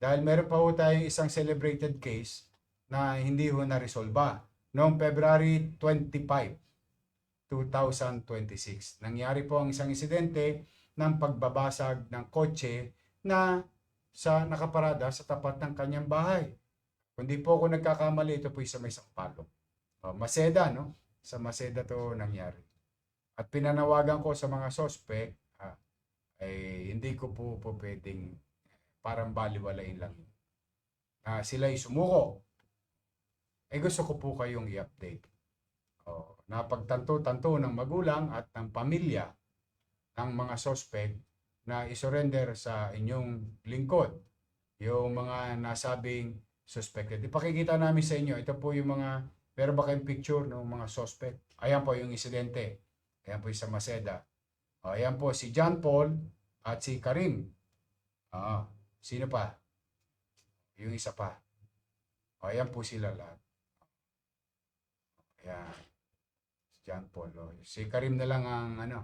Dahil meron pa ho tayong isang celebrated case na hindi ho na-resolba. Noong February 25, 2026. Nangyari po ang isang insidente ng pagbabasag ng kotse na nakaparada sa tapat ng kanyang bahay. Kung di po ako nagkakamali, ito po sa may Sampaloc. Maseda, no? Sa Maseda to nangyari. At pinanawagan ko sa mga sospek, ay hindi ko po pwedeng parang baliwalain lang. Sila'y sumuko. Gusto ko po kayong i-update. Napagtanto-tanto ng magulang at ng pamilya ng mga sospek na isurrender sa inyong lingkod yung mga nasabing suspected. Ipakikita namin sa inyo. Ito po yung mga, pero ba kayong picture ng mga suspect? Ayan po yung insidente. Ayan po yung sa Maseda. Ayan po si John Paul at si Karim. Sino pa? Yung isa pa. Ayan po sila lahat. Ayan. Si John Paul. Si Karim na lang ang ano.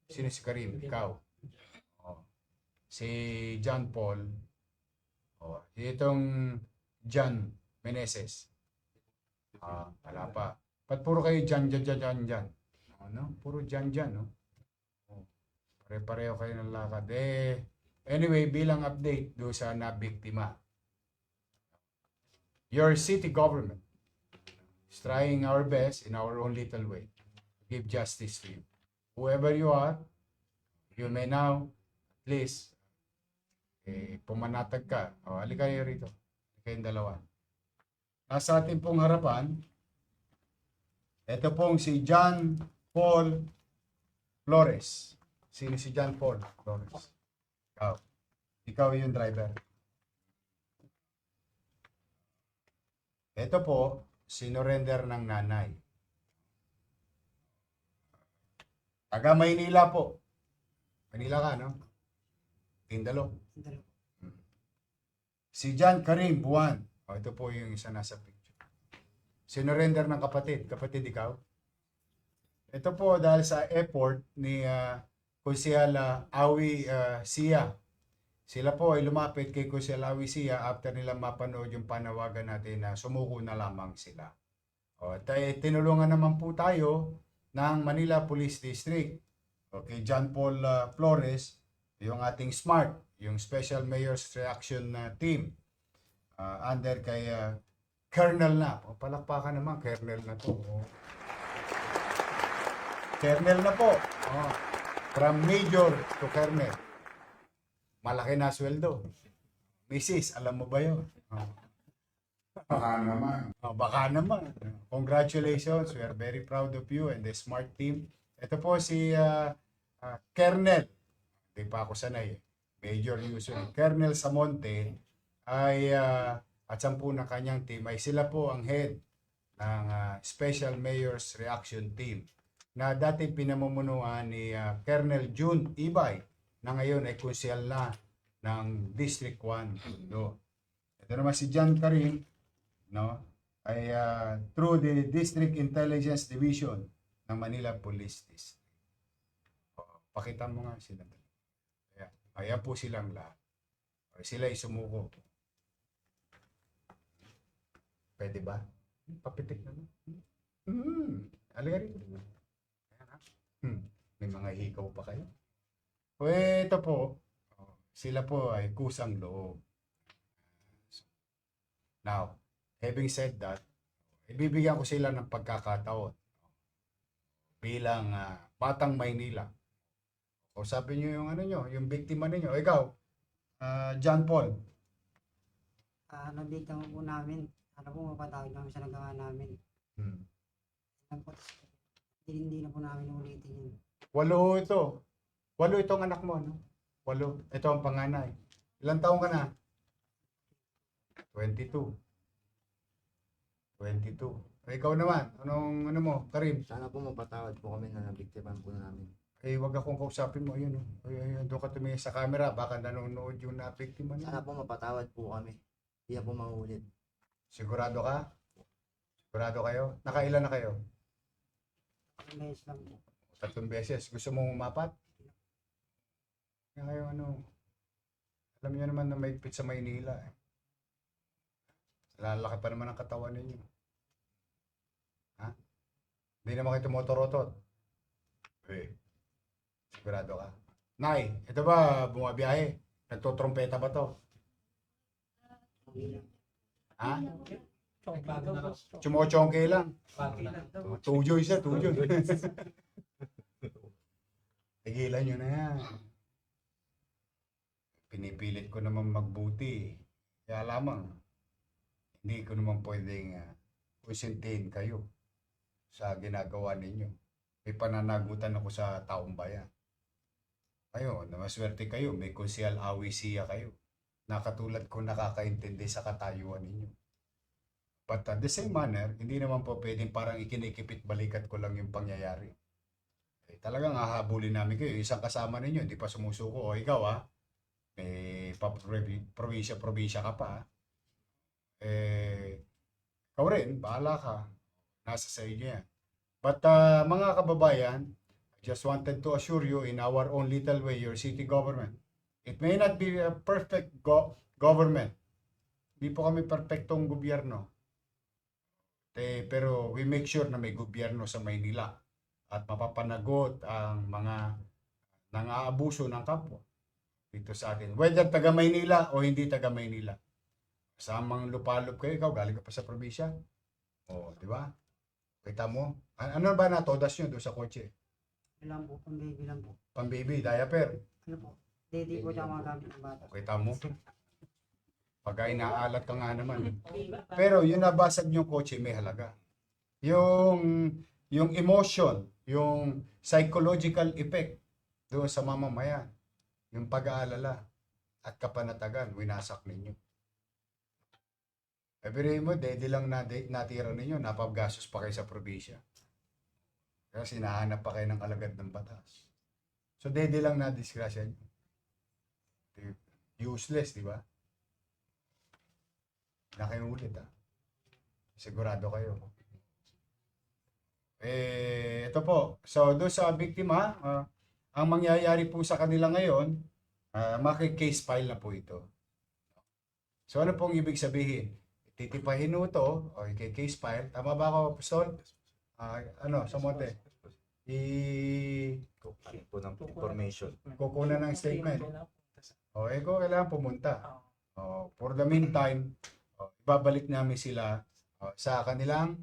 Sino si Karim? Ikaw. Si John Paul. Itong John Meneses. Wala pa. Ba't puro kayo John? Ano? Puro John, no? Pare-pareho kayo ng lakad. Anyway, bilang update do sa nabiktima. Your city government is trying our best in our own little way to give justice to you. Whoever you are, you may now, at least, pumanatag ka. Halika kayo rito. Kayong dalawa. Nasa ating pong harapan, ito pong si John Paul Flores. Sino si John Paul Flores? Ikaw yung driver. Ito po, sinurrender ng nanay. Taga Maynila po. Manila ka, no? Tindalo. Si John Karim Buwan. Ito po yung isa nasa picture. Sinurrender ng kapatid. Kapatid, ikaw? Ito po dahil sa effort ni Kunsihal Awi Sia. Sila po ay lumapit kay Kunsihal Awi Sia after nila mapanood yung panawagan natin na sumuko na lamang sila. Tinulungan naman po tayo ng Manila Police District. Okay, John Paul Flores, yung ating SMART, yung Special Mayor's Reaction Team, under kay Colonel na. Palakpakan naman, Colonel na to. Colonel na po. From Major to Colonel. Malaki na sweldo. Mrs., alam mo ba yun? Baka naman. Baka naman. Congratulations. We are very proud of you and the SMART team. Ito po si Colonel. Hindi pa ako sanay. Major usually. Colonel Samonte ay at 10 na kanyang team ay sila po ang head ng Special Mayor's Reaction Team na dati pinamumunuan ni Colonel June Ibay na ngayon ay konsyal na ng District 1. Ito naman si John Karim, no? Ay through the District Intelligence Division ng Manila Police District. Pakita mo nga sila. Ayan po silang lahat. Sila ay sumuko. Pwede ba? Papitik naman. Halika rin. May mga hikaw pa kayo. Ito po, sila po ay kusang loob. Now, having said that, ibibigyan ko sila ng pagkakataon bilang Batang Maynila. O sabi nyo yung ano nyo, yung biktima ninyo. Ikaw, John Paul. Nabiktima po namin. Ano po mapatawid namin sa nagawa namin. Hindi na po namin ulitin yun. 8 ito. 8 itong anak mo, no? 8. Ito ang panganay. Ilang taong ka na? 22. Ikaw naman, ano mo, Karim? Sana po mapatawad po kami na nabiktiman po namin. Wag akong kausapin mo, yun. Ayun, doon ka tumingin sa camera, baka nanonood yung na-biktima niya. Sana po mapatawad po kami. Hindi na po maulit. Sigurado ka? Sigurado kayo? Nakailan na kayo? Ang beses lang po. 3 beses. Gusto mong umapat? Kaya kayo alam niyo naman na may pit sa Maynila. Lalaki pa naman ang katawan ninyo. Ha? Hindi naman kayo tumotorotot. Eh, sigurado ka. Nay, ito ba bumabiyahe? Nagtotrompeta ba to? Ha? Chumochongke lang. Tujoy siya, tujoy. Tigilan nyo na yan. Pinipilit ko naman magbuti. Kaya lamang, hindi ko naman pwedeng kusintihin kayo sa ginagawa ninyo. May pananagutan ako sa taong bayan. Kayo, namaswerte kayo, may konsyal awisiya kayo. Nakatulad ko nakakaintindi sa katayuan ninyo. But at the same manner, hindi naman po pwedeng parang ikinikipit balikat ko lang yung pangyayari. Eh, talagang hahabulin namin kayo. Isang kasama ninyo, hindi pa sumusuko. O ikaw may probinsya ka pa. Ikaw rin, bahala ka. Nasa sa inyo yan. But mga kababayan, I just wanted to assure you in our own little way, your city government, it may not be a perfect government. Hindi po kami perfectong gobyerno. Pero we make sure na may gobyerno sa Maynila at mapapanagot ang mga nang-aabuso ng kapwa dito sa atin. Whether taga Maynila o hindi taga Maynila. Samang lupalop kayo, ikaw galing ka pa sa probinsya. O, di ba? Kita mo? Ano ba natodas nyo doon sa kotse? Ilang po, pang baby lang po. Pang-baby, diaper. Ano po? Daddy po tsaka mga gamit ng bata. Kita mo? Pagka inaalat ka nga naman. Pero yung nabasag yung kotse may halaga. Yung emotion, yung psychological effect doon sa mamamayan, yung pag-aalala at kapanatagan, winasak ninyo. Every mo, dede lang natira ninyo, napabgasos pa kayo sa probinsya. Kasi hinahanap pa kayo ng alagad ng batas. So, dede lang na disgrasya nyo. Useless, di ba? Na kayo ulit, sigurado kayo. Ito po. So, doon sa biktima, ang mangyayari po sa kanila ngayon, maki-case file na po ito. So, ano pong ibig sabihin? Titipahin mo ito, o i-case file. Tama ba ako, Pistol? Sa monte? Kukunin po ng information. Kukunan ng statement. O, ko kailangan pumunta. For the meantime, ibabalik namin sila sa kanilang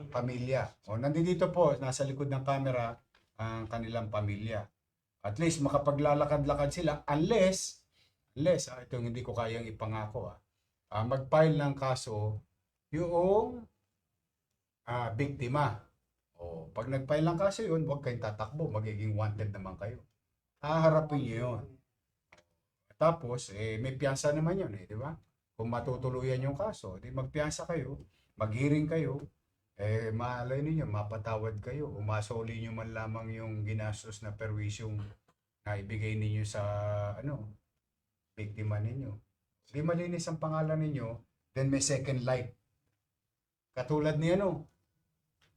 pamilya. Nandito po, nasa likod ng camera, ang kanilang pamilya. At least makapaglalakad-lakad sila unless itong hindi ko kayang ipangako, mag-file ng kaso yung biktima. Pag nag-file ng kaso yun, huwag kayong tatakbo, magiging wanted naman kayo. Haharapin nyo yun. Tapos, may piyansa naman yun, di ba? Kung matutuluyan yung kaso, di magpiyansa kayo, mag-hearing kayo, malay ninyo, mapatawad kayo, o masoli nyo man lamang yung ginastos na perwisyong na ibigay ninyo sa, biktima ninyo. Di malinis ang pangalan ninyo, then may second life. Katulad ni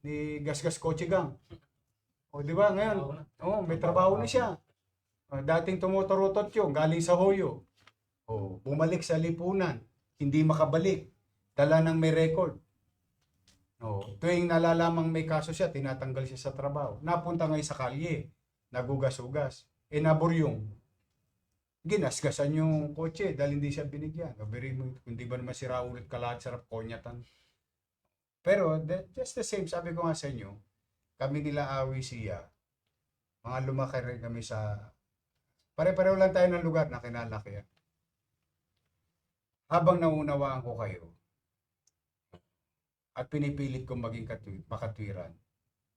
ni Gasgas Kotse Gang. Di ba ngayon? May trabaho na siya. Dating tumutorotot yun, galing sa Hoyo. Bumalik sa lipunan, hindi makabalik. Dala ng may record. Tuwing nalalamang may kaso siya, tinatanggal siya sa trabaho. Napunta ngayon sa kalye, nagugas-ugas. Naburyong. Ginasgasan yung kotse dahil hindi siya binigyan. Hindi ba naman sira ulit kalahat, sarap konyatan. Pero, just the same, sabi ko nga sa inyo, kami nila Awisiya, mga lumaki rin kami sa, pare-pareho lang tayo ng lugar na kinalakihan. Habang naunawaan ko kayo, at pinipilit kong maging makatwiran,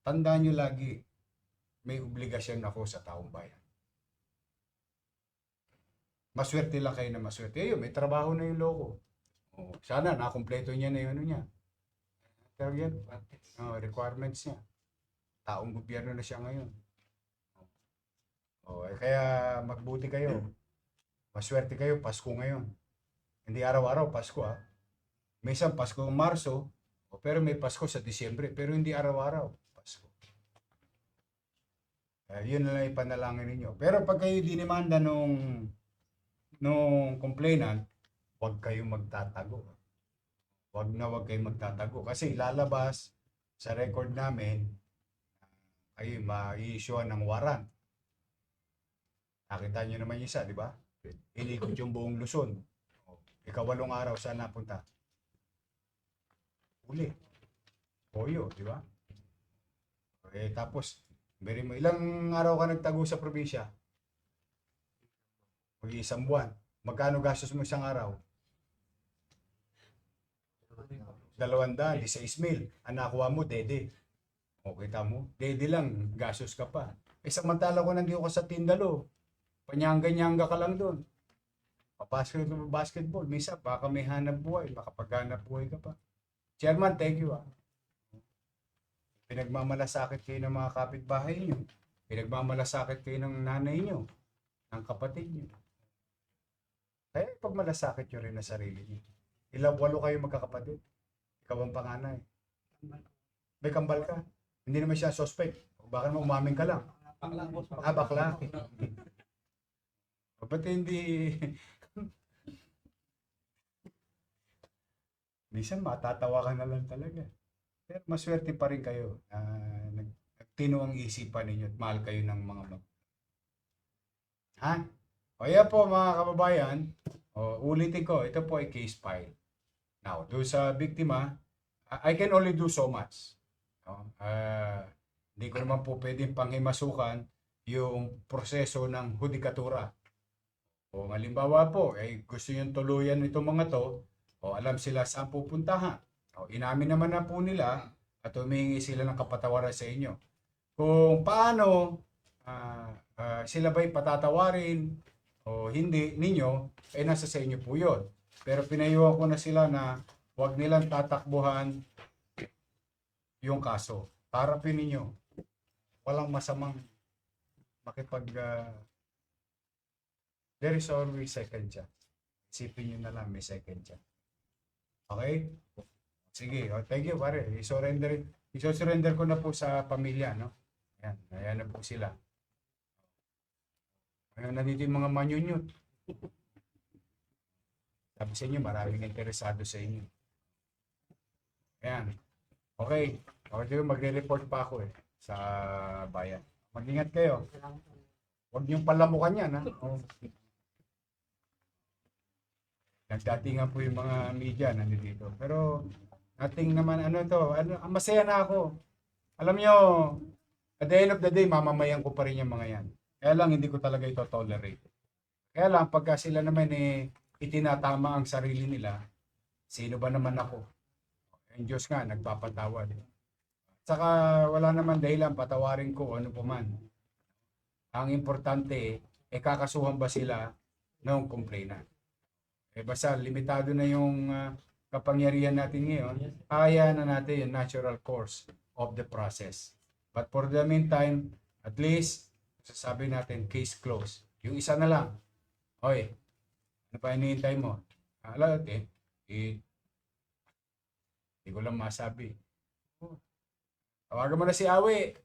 tandaan nyo lagi, may obligasyon ako sa taong bayan. Maswerte lang kayo na maswerte. May trabaho na yung loko. Sana nakumpleto niya na yung niya. Requirements niya. Taong gobyerno na siya ngayon. Kaya magbuti kayo. Maswerte kayo, Pasko ngayon. Hindi araw-araw Pasko, Minsan Pasko ng Marso, pero may Pasko sa Disyembre, pero hindi araw-araw Pasko. Yun na lang ipanalangin ninyo. Pero pag kayo dinimanda nung complainant, huwag kayo magtatago. wag kayong magtatago. Kasi lalabas sa record namin, kayo ma-i-issue ng warrant. Nakita nyo naman yung isa, di ba? Inikot yung buong Luzon. Ika-8 araw, saan napunta? Uli. Poyo, di ba? Tapos, mo, ilang araw ka nagtago sa probinsya? Mag-iisang buwan. Magkano gastos mo isang araw? 200, 16,000. Ang nakuha mo, dede. O, kita mo? Dede lang, gastos ka pa. Samantala ko nandito ko sa Tindalo. Panyanga-nyanga ka lang doon. Papasok ka sa basketball. Misa, baka may hanap buhay. Baka paghanap buhay ka pa. Chairman, thank you. Pinagmamalasakit kayo ng mga kapitbahay nyo. Pinagmamalasakit kayo ng nanay nyo. Ng kapatid nyo. Kaya pagmalasakit nyo rin na sarili nyo. 8 kayo magkakapatid. Ikaw ang panganay. May kambal ka. Hindi naman siya suspect. Baka naman umaming ka lang. Bakla, boss. Bakla. Ba't hindi... Minsan matatawa ka na lang talaga. Pero maswerte pa rin kayo na nagtino ang isipan ninyo at mahal kayo ng mga Ha? O yan po mga kababayan, ulitin ko, ito po ay case file. Now, doon sa biktima, I can only do so much. Hindi ko naman po pwedeng panghimasukan yung proseso ng hudikatura. O halimbawa po, gusto nyo tuluyan itong mga to, alam sila saan pupuntahan. Inamin naman na po nila at humingi sila ng kapatawaran sa inyo. Kung paano sila ba'y patatawarin o hindi ninyo, nasa sa inyo po yun. Pero pinayuhan ko na sila na huwag nilang tatakbuhan yung kaso. Harapin ninyo. Walang masamang there is always second chance. Isipin nyo na lang may second chance. Okay? Sige, thank you pare. I-surrender ko na po sa pamilya, no? Ayan na po sila. Ngayon nandito yung mga manyunyut. Sabi sa inyo, maraming interesado sa inyo. Ayan. Okay. Okay, magre-report pa ako sa bayan. Mag-ingat kayo. Huwag niyong palamukan yan, ha? Nagdatingan po yung mga media nandito. Pero, nothing naman, masaya na ako. Alam nyo, at the end of the day, mamamayan ko pa rin yung mga yan. Kaya lang, hindi ko talaga ito tolerate. Kaya lang, pagka sila naman itinatama ang sarili nila, sino ba naman ako? Ang Diyos nga, nagpapatawad. Saka, wala naman dahilan patawarin ko ano pa man. Ang importante, kakasuhan ba sila ng complainant? Basta limitado na yung kapangyarihan natin ngayon, kaya na natin yung natural course of the process. But for the meantime, at least, sasabi natin, case closed. Yung isa na lang, oy, ano pa hinihintay mo? Alam natin, hindi ko lang masabi. Tawagan mo na si Awi.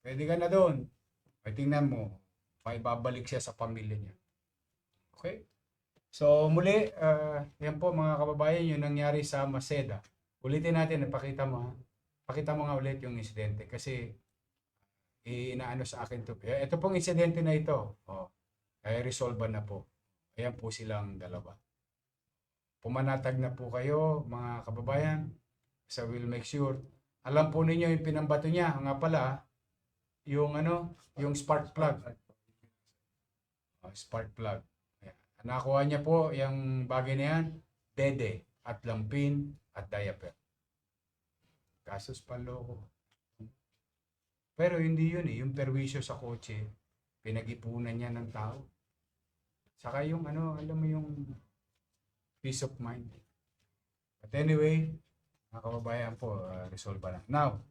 Pwede ka na doon. Ay, tingnan mo, may babalik siya sa pamilya niya. Okay? So muli, yan po mga kababayan, yung nangyari sa Maceda. Ulitin natin, pakita mo. Pakita mo nga ulit yung insidente kasi inaano sa akin to. Ito pong insidente na ito. Ay resolve na po. Ayan po silang dalawa. Pumanatag na po kayo mga kababayan. So we'll make sure. Alam po ninyo yung pinambato niya. Nga pala, yung yung spark plug. Spark plug. Nakuha niya po yung bagay na yan, dede at lampin at diaper. Kasos panloko. Pero hindi yun yung perwisyo sa kotse, pinag-ipunan niya ng tao. Saka yung alam mo yung peace of mind. But anyway, mga kababayan po, resolve na. Now,